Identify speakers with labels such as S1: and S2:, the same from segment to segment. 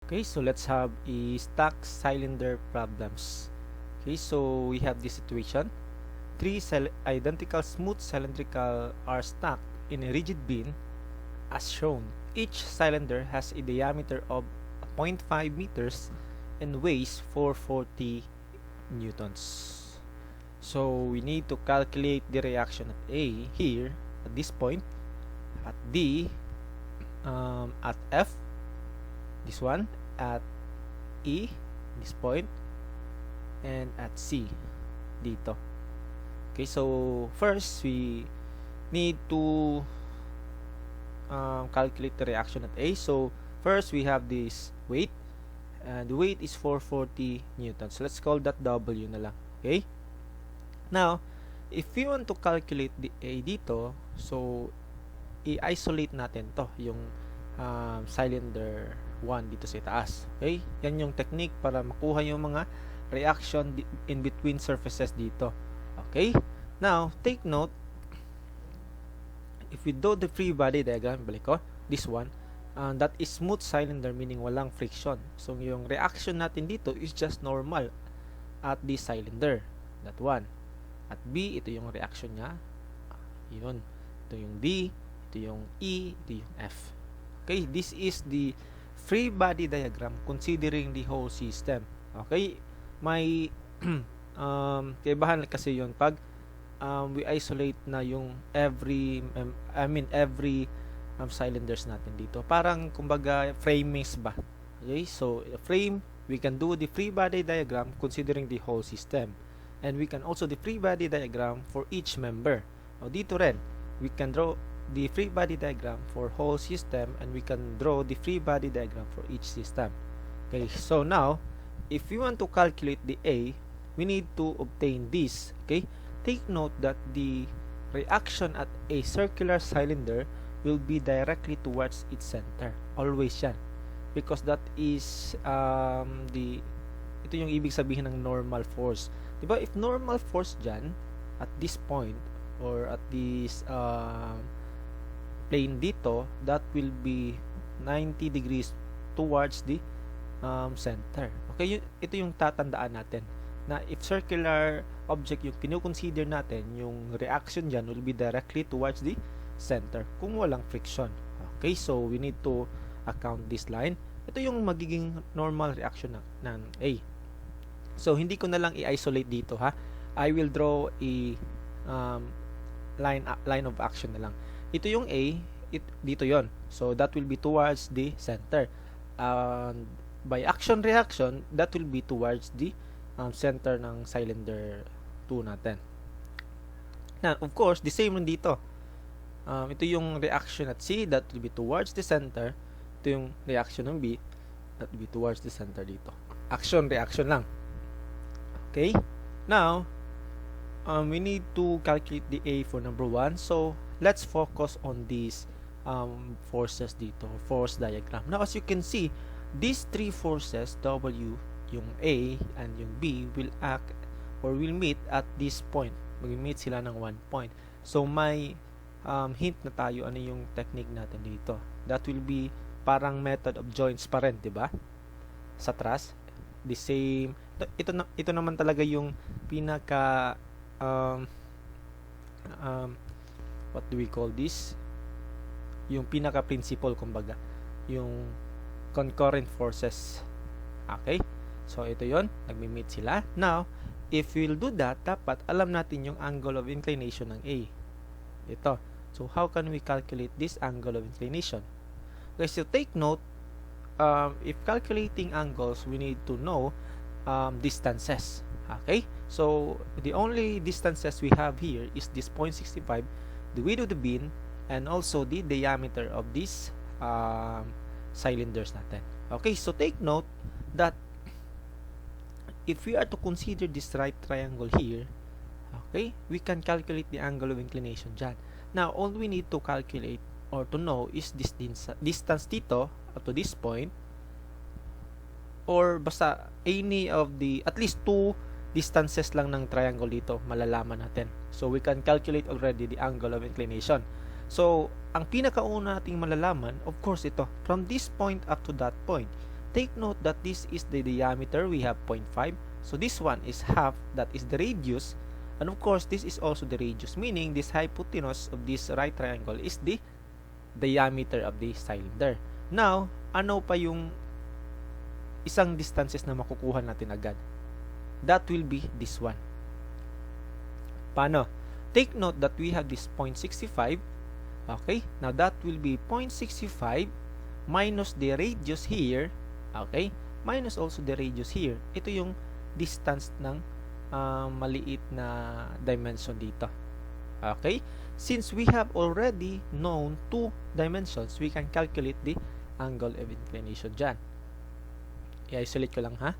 S1: Okay, so let's have a stack cylinder problems. Okay, so we have this situation. Three identical smooth cylindrical are stacked in a rigid bin as shown. Each cylinder has a diameter of 0.5 meters and weighs 440 newtons. So we need to calculate the reaction at A here, at this point, at D, at F, this one, at E, this point, and at C, dito. Okay, so first we need to calculate the reaction at A. So first we have this weight, and the weight is 440 newtons. So let's call that W na lang. Okay, now if we want to calculate the A dito, so i-isolate natin to, yung cylinder 1 dito sa itaas. Okay, yan yung technique para makuha yung mga reaction in between surfaces dito. Okay, now take note, if we do the free body diagram, balik ko, this one, that is smooth cylinder, meaning walang friction. So yung reaction natin dito is just normal at this cylinder, that one. At B, ito yung reaction niya, yun. Ito yung D, ito yung E, ito yung F. Okay, this is the free body diagram considering the whole system. Okay, may kaibahan kasi yun pag we isolate na yung every cylinders natin dito. Parang kumbaga framings ba? Okay, so frame, we can do the free body diagram considering the whole system. And we can also the free body diagram for each member. O dito rin, we can draw the free body diagram for whole system, and we can draw the free body diagram for each system. Okay, so now if we want to calculate the A, we need to obtain this. Okay, take note that the reaction at a circular cylinder will be directly towards its center, always yan, because that is ito yung ibig sabihin ng normal force, diba? If normal force dyan at this point or at this plane dito, that will be 90 degrees towards the center. Okay, ito yung tatandaan natin, na if circular object yung kino-consider natin, yung reaction dyan will be directly towards the center kung walang friction. Okay, so we need to account this line. Ito yung magiging normal reaction ng A. So hindi ko na lang i-isolate dito, ha. I will draw a line of action na lang. Ito yung A, dito yon. So that will be towards the center. By action reaction, that will be towards the center ng cylinder 2 natin. Now, of course, the same rin dito. Ito yung reaction at C, that will be towards the center. Ito yung reaction ng B, that will be towards the center dito. Action, reaction lang. Okay? Now, we need to calculate the A for number 1. So, let's focus on these forces dito, force diagram. Now, as you can see, these three forces, W, yung A, and yung B, will act or will meet at this point. Mag-meet sila ng 1 point. So, may hint na tayo ano yung technique natin dito. That will be parang method of joints pa rin, diba? Sa truss, the same. Ito naman talaga yung pinaka what do we call this? Yung pinaka principle, kumbaga, yung concurrent forces. Okay? So, ito yon, nagmi-meet sila. Now, if we'll do that, dapat alam natin yung angle of inclination ng A. Ito. So, how can we calculate this angle of inclination? Okay, so take note, if calculating angles, we need to know distances. Okay? So, the only distances we have here is this 0.65, the width of the bin, and also the diameter of these cylinders natin. Okay, so take note that if we are to consider this right triangle here, okay, we can calculate the angle of inclination dyan. Now, all we need to calculate or to know is this distance dito up to this point, or basta any of the, at least 2 distances lang ng triangle dito, malalaman natin. So, we can calculate already the angle of inclination. So, ang pinakauna nating malalaman, of course, ito, from this point up to that point. take note that this is the diameter, we have 0.5. So this one is half, that is the radius. And of course, this is also the radius, meaning this hypotenuse of this right triangle is the diameter of the cylinder. Now, ano pa yung isang distances na makukuha natin agad? That will be this one. Paano? Take note that we have this 0.65. Okay? Now, that will be 0.65 minus the radius here. Okay? Minus also the radius here. Ito yung distance ng maliit na dimension dito. Okay? Since we have already known two dimensions, we can calculate the angle of inclination dyan. I-isolate ko lang, ha?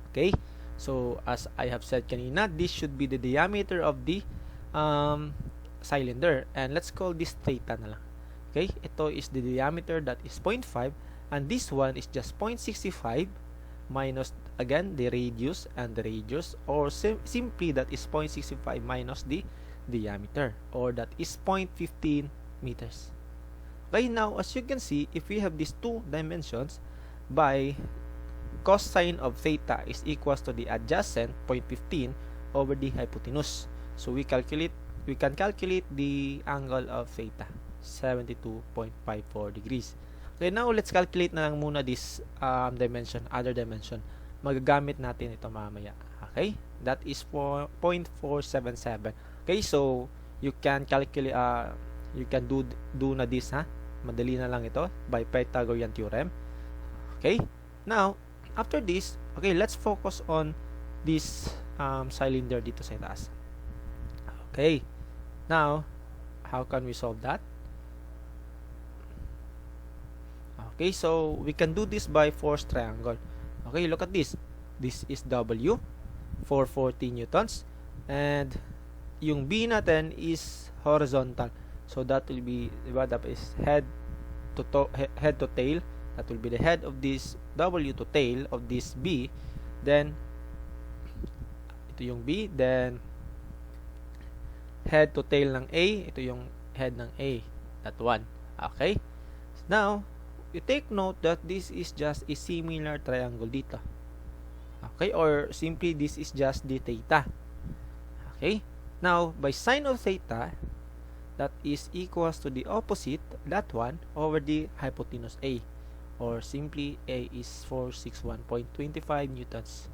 S1: Okay? So, as I have said kanina, this should be the diameter of the cylinder. And let's call this theta na lang. Okay? Ito is the diameter, that is 0.5. And this one is just 0.65 minus, again, the radius and the radius. Or simply, that is 0.65 minus the diameter, or that is 0.15 meters. Okay, now as you can see, if we have these two dimensions, by cosine of theta is equals to the adjacent 0.15 over the hypotenuse. So we can calculate the angle of theta, 72.54 degrees. Okay, now let's calculate na lang muna this dimension, other dimension. Magagamit natin ito mamaya. Okay, that is 0.477. Okay, so you can calculate, you can do na this, ha? Madali na lang ito by Pythagorean theorem. Okay, now after this, okay, let's focus on this cylinder dito sa taas. Okay, now how can we solve that? Okay, so we can do this by force triangle. Okay, look at this. This is W, 440 newtons, and yung B natin is horizontal. So that will be, diba, that is head to tail. That will be the head of this W to tail of this B. Then ito yung B, then head to tail ng A, ito yung head ng A, that one. Okay? Now, you take note that this is just a similar triangle dito. Okay? Or simply, this is just the theta. Okay? Now, by sine of theta, that is equals to the opposite, that one, over the hypotenuse A. Or simply, A is 461.25 newtons.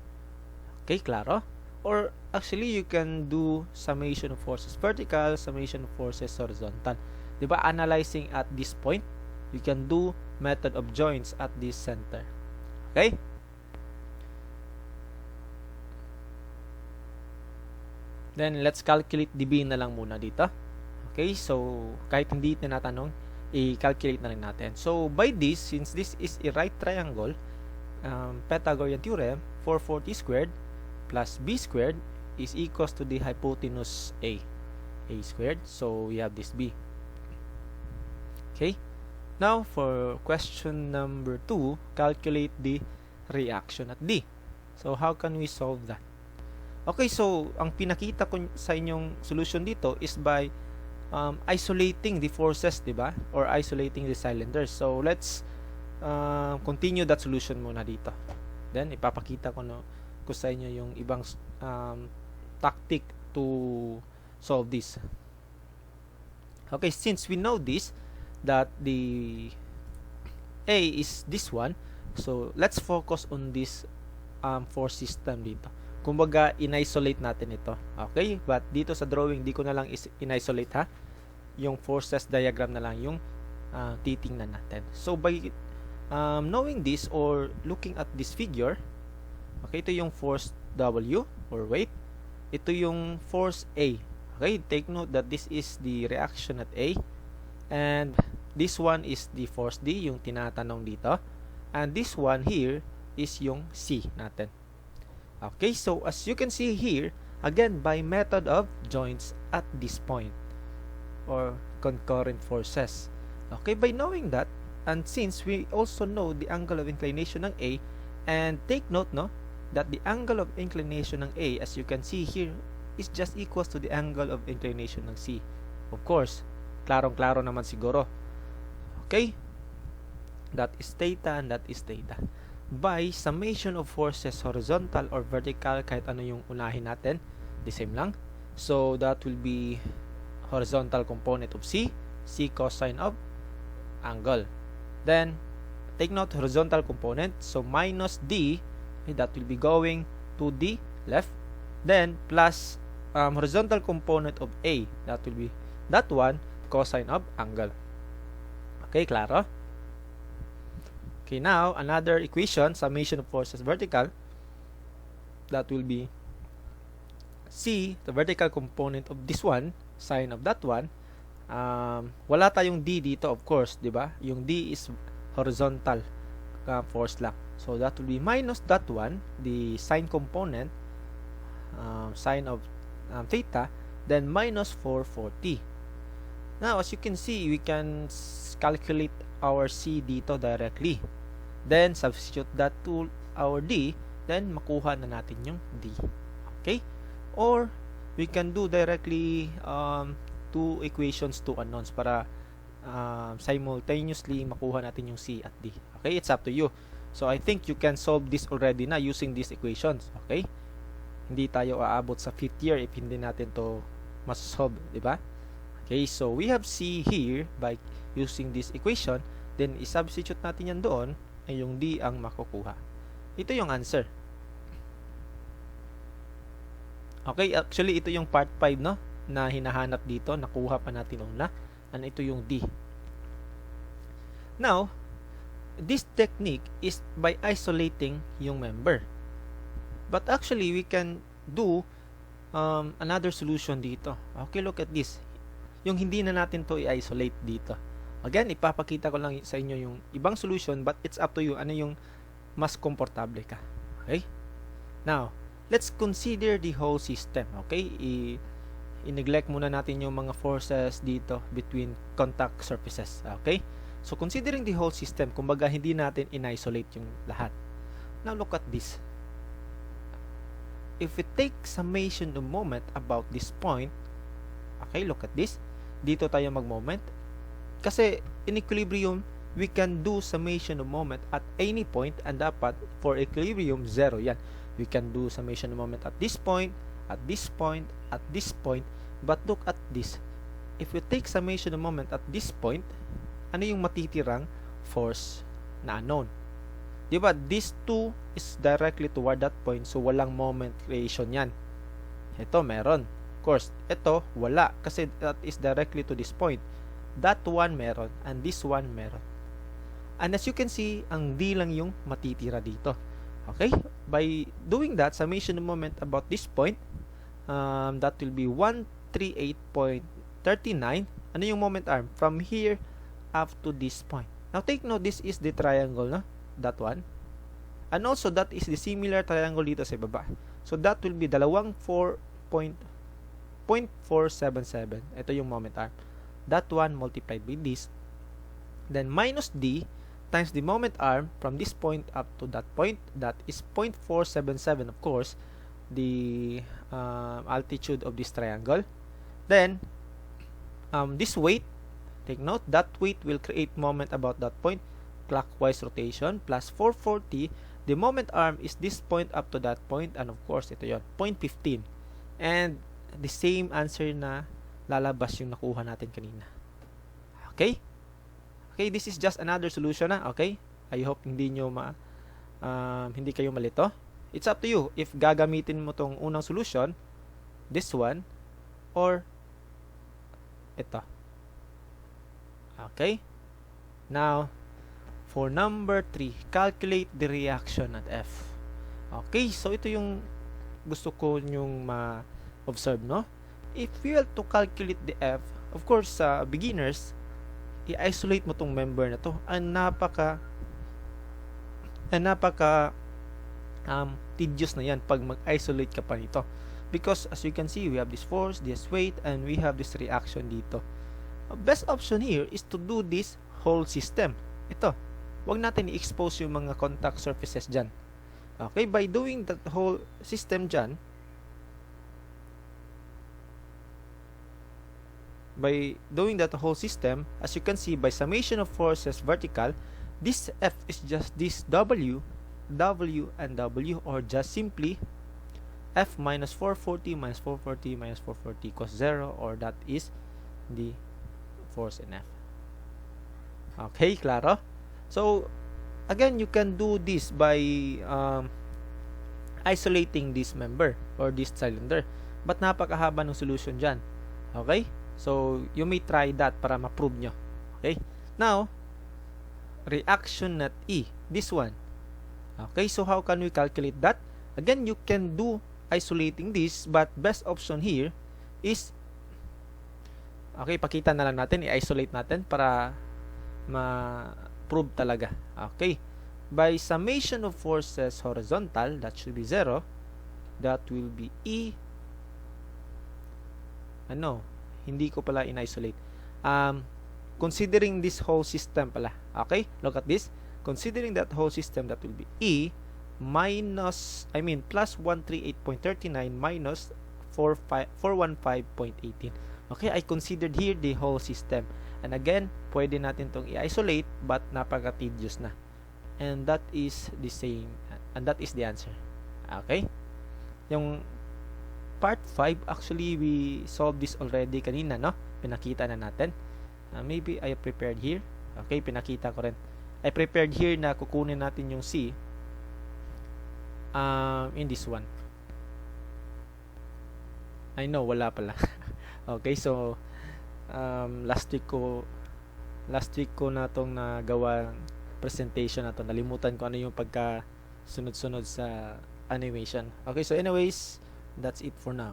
S1: Okay, klaro? Or actually, you can do summation of forces vertical, summation of forces horizontal. Diba, analyzing at this point, you can do method of joints at this center. Okay? Then, let's calculate the B na lang muna dito. Okay, so, kahit hindi tinatanong, i-calculate na rin natin. So, by this, since this is a right triangle, Pythagorean theorem, 440 squared plus B squared is equals to the hypotenuse A squared. So, we have this B. Okay, now, for question number 2, calculate the reaction at D. So, how can we solve that? Okay, so ang pinakita ko sa inyong solution dito is by isolating the forces, diba? Or isolating the cylinders. So, let's continue that solution muna dito. Then, ipapakita ko sa inyo yung ibang tactic to solve this. Okay, since we know this, that the A is this one, so let's focus on this force system dito. Kumbaga, in-isolate natin ito. Okay? But dito sa drawing, di ko na lang in-isolate, ha? Yung forces diagram na lang yung titingnan natin. So, by knowing this or looking at this figure, okay, ito yung force W or weight. Ito yung force A. Okay? Take note that this is the reaction at A. And this one is the force D, yung tinatanong dito. And this one here is yung C natin. Okay, so as you can see here, again, by method of joints at this point or concurrent forces. Okay, by knowing that, and since we also know the angle of inclination ng A, and take note, no, that the angle of inclination ng A, as you can see here, is just equals to the angle of inclination ng C. Of course, klarong-klaro naman siguro. Okay, that is theta and that is theta. by summation of forces horizontal or vertical, kahit ano yung unahin natin, the same lang. So that will be horizontal component of C cosine of angle. Then take note, horizontal component, so minus D, that will be going to the left, then plus horizontal component of A, that will be that one, cosine of angle. Okay, klaro? Okay, now another equation, summation of forces vertical, that will be C, the vertical component of this one, sine of that one. Wala tayong D dito, of course, di ba? Yung D is horizontal force lang. So that will be minus that one, the sine component, sine of theta, then minus 440. Now, as you can see, we can calculate our C dito directly. Then, substitute that to our D, then makuha na natin yung D. Okay? Or, we can do directly two equations, two unknowns, para simultaneously makuha natin yung C at D. Okay? It's up to you. So, I think you can solve this already na using these equations. Okay? Hindi tayo aabot sa 5th year if hindi natin to mas-solve, di ba? Okay, so we have C here by using this equation, then i-substitute natin yan doon, ay yung D ang makukuha. Ito yung answer. Okay, actually ito yung part 5, no, na hinahanap dito, nakuha pa natin una, and ito yung D. Now, this technique is by isolating yung member. But actually, we can do another solution dito. Okay, look at this. Yung hindi na natin to i-isolate dito. Again, ipapakita ko lang sa inyo yung ibang solution, but it's up to you. Ano yung mas komportable ka. Okay? Now, let's consider the whole system. Okay? I-neglect muna natin yung mga forces dito between contact surfaces. Okay? So, considering the whole system, kumbaga hindi natin in-isolate yung lahat. Now, look at this. If we take summation of moment about this point, okay, look at this. Dito tayo mag-moment. Kasi in equilibrium, we can do summation of moment at any point, and dapat for equilibrium, 0 yan. We can do summation of moment at this point, at this point, at this point. But look at this. If we take summation of moment at this point, ano yung matitirang force na unknown? Diba? This 2 is directly toward that point, so walang moment creation yan. Ito, meron. Of course, ito, wala. Kasi that is directly to this point. That one meron, and this one meron. And as you can see, ang D lang yung matitira dito. Okay? By doing that, summation of moment about this point, that will be 138.39. Ano yung moment arm? From here up to this point. Now, take note, this is the triangle, no? That one. And also, that is the similar triangle dito sa baba. So, that will be dalawang 4.477. Ito yung moment arm. That one multiplied by this. Then, minus D times the moment arm from this point up to that point. That is 0.477, of course, the altitude of this triangle. Then, this weight, take note, that weight will create moment about that point, clockwise rotation, plus 440. The moment arm is this point up to that point, and of course, ito yon, 0.15. And the same answer na lalabas yung nakuha natin kanina. Okay? Okay, this is just another solution na, okay? I hope hindi kayo malito. It's up to you if gagamitin mo tong unang solution, this one, or ito. Okay? Now, for number 3, calculate the reaction at F. Okay, so ito yung gusto ko nyong ma-observe, no? If we were to calculate the F, of course, sa beginners, i-isolate mo tong member na to. Ang napaka tedious na yan pag mag-isolate ka pa nito. Because as you can see, we have this force, this weight, and we have this reaction dito. Best option here is to do this whole system. Ito. Huwag natin i-expose yung mga contact surfaces dyan. Okay, by doing that whole system dyan, as you can see, by summation of forces vertical, this F is just this W, W and W, or just simply F minus 440 minus 440 minus 440 equals 0, or that is the force in F. Okay, klaro? So, again, you can do this by isolating this member or this cylinder. But napakahaba ng solution dyan. Okay? So, you may try that para ma-prove nyo. Okay? Now, reaction at E. This one. Okay, so how can we calculate that? Again, you can do isolating this, but best option here is, okay, pakita na lang natin, i-isolate natin para ma-prove talaga. Okay, by summation of forces horizontal, that should be 0, that will be E, hindi ko pala in-isolate. Considering this whole system pala. Okay, look at this. Considering that whole system, that will be E plus 138.39 minus 415.18. Okay, I considered here the whole system. And again, pwede natin itong i-isolate, but napaka-tedious na. And that is the same, and that is the answer. Okay? Yung part 5, actually, we solved this already kanina, no? Pinakita na natin. Maybe I prepared here. Okay, pinakita ko rin. I prepared here na kukunin natin yung C in this one. I know, wala pala. Okay, so last week ko na tong nagawa presentation na to. Nalimutan ko ano yung pagka sunod-sunod sa animation. Okay, so anyways, that's it for now.